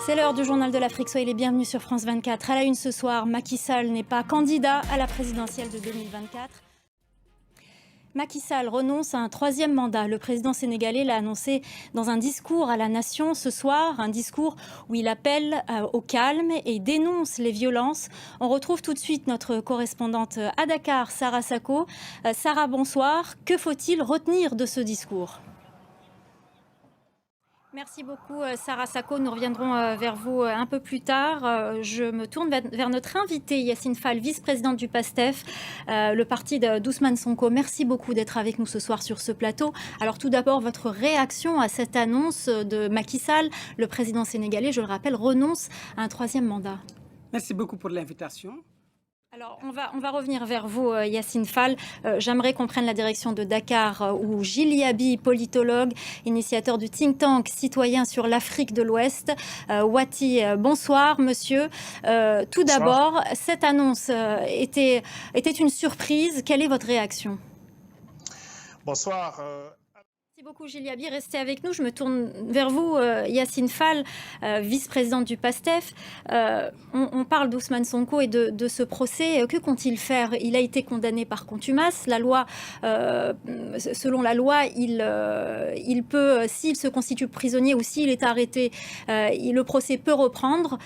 C'est l'heure du journal de l'Afrique. Soyez les bienvenus sur France 24. À la une ce soir, Macky Sall n'est pas candidat à la présidentielle de 2024. Macky Sall renonce à un troisième mandat. Le président sénégalais l'a annoncé dans un discours à la nation ce soir, un discours où il appelle au calme et dénonce les violences. On retrouve tout de suite notre correspondante à Dakar, Sarah Sako. Sarah, bonsoir. Que faut-il retenir de ce discours ? Merci beaucoup Sarah Sako, nous reviendrons vers vous un peu plus tard. Je me tourne vers notre invitée Yacine Fall, vice-présidente du PASTEF, le parti d'Ousmane Sonko. Merci beaucoup d'être avec nous ce soir sur ce plateau. Alors tout d'abord, votre réaction à cette annonce de Macky Sall, le président sénégalais, je le rappelle, renonce à un troisième mandat. Merci beaucoup pour l'invitation. Alors, on va revenir vers vous, Yacine Fall. J'aimerais qu'on prenne la direction de Dakar, où Gilles Yabi, politologue, initiateur du think tank citoyen sur l'Afrique de l'Ouest. Wati, bonsoir, monsieur. Tout d'abord, cette annonce était une surprise. Quelle est votre réaction ? Bonsoir. Merci beaucoup Gilles Yabi, restez avec nous. Je me tourne vers vous, Yacine Fall, vice-présidente du PASTEF. On parle d'Ousmane Sonko et de ce procès. Que compte-t-il faire ? Il a été condamné par contumace. La loi, selon la loi, il peut, s'il se constitue prisonnier ou s'il est arrêté, le procès peut reprendre.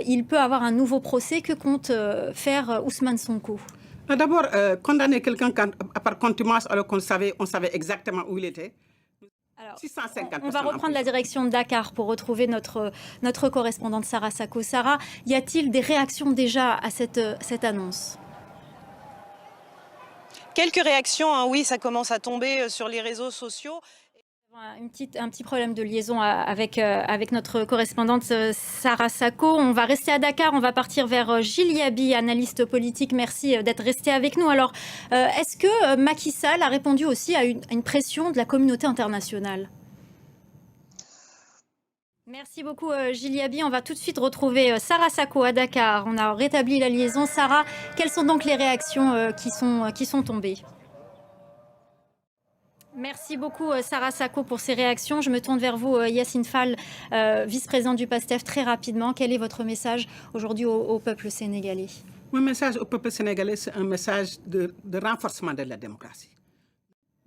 Il peut avoir un nouveau procès. Que compte faire Ousmane Sonko ? D'abord, condamner quelqu'un par contumace alors on savait exactement où il était. Alors, 650 on va reprendre la direction de Dakar pour retrouver notre correspondante Sarah Sako. Sarah, y a-t-il des réactions déjà à cette annonce ? Quelques réactions, hein, oui, ça commence à tomber sur les réseaux sociaux. Un petit problème de liaison avec notre correspondante Sarah Sako. On va rester à Dakar, on va partir vers Gilles Yabi, analyste politique. Merci d'être resté avec nous. Alors, est-ce que Macky Sall a répondu aussi à une pression de la communauté internationale ? Merci beaucoup Gilles Yabi. On va tout de suite retrouver Sarah Sako à Dakar. On a rétabli la liaison. Sarah, quelles sont donc les réactions qui sont tombées ? Merci beaucoup Sarah Sako pour ces réactions. Je me tourne vers vous Yacine Fall, vice-président du PASTEF, très rapidement. Quel est votre message aujourd'hui au peuple sénégalais ? Mon message au peuple sénégalais, c'est un message de renforcement de la démocratie.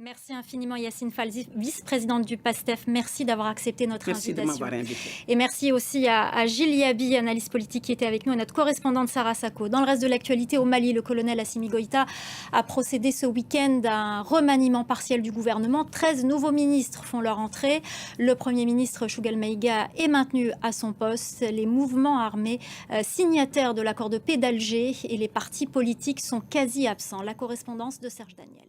Merci infiniment Yacine Fall, vice-présidente du PASTEF. Merci d'avoir accepté notre invitation. Merci de m'avoir invité. Et merci aussi à Gilles Yabi, analyste politique qui était avec nous, et notre correspondante Sarah Sako. Dans le reste de l'actualité, au Mali, le colonel Assimi Goïta a procédé ce week-end à un remaniement partiel du gouvernement. 13 nouveaux ministres font leur entrée. Le Premier ministre Choguel Maïga est maintenu à son poste. Les mouvements armés signataires de l'accord de paix d'Alger et les partis politiques sont quasi absents. La correspondance de Serge Daniel.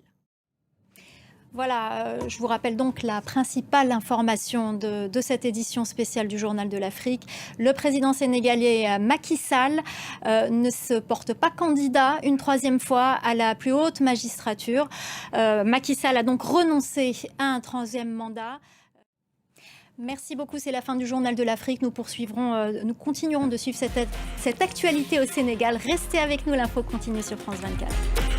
Voilà, je vous rappelle donc la principale information de cette édition spéciale du Journal de l'Afrique. Le président sénégalais Macky Sall ne se porte pas candidat une troisième fois à la plus haute magistrature. Macky Sall a donc renoncé à un troisième mandat. Merci beaucoup, c'est la fin du Journal de l'Afrique. Nous continuerons de suivre cette actualité au Sénégal. Restez avec nous, l'info continue sur France 24.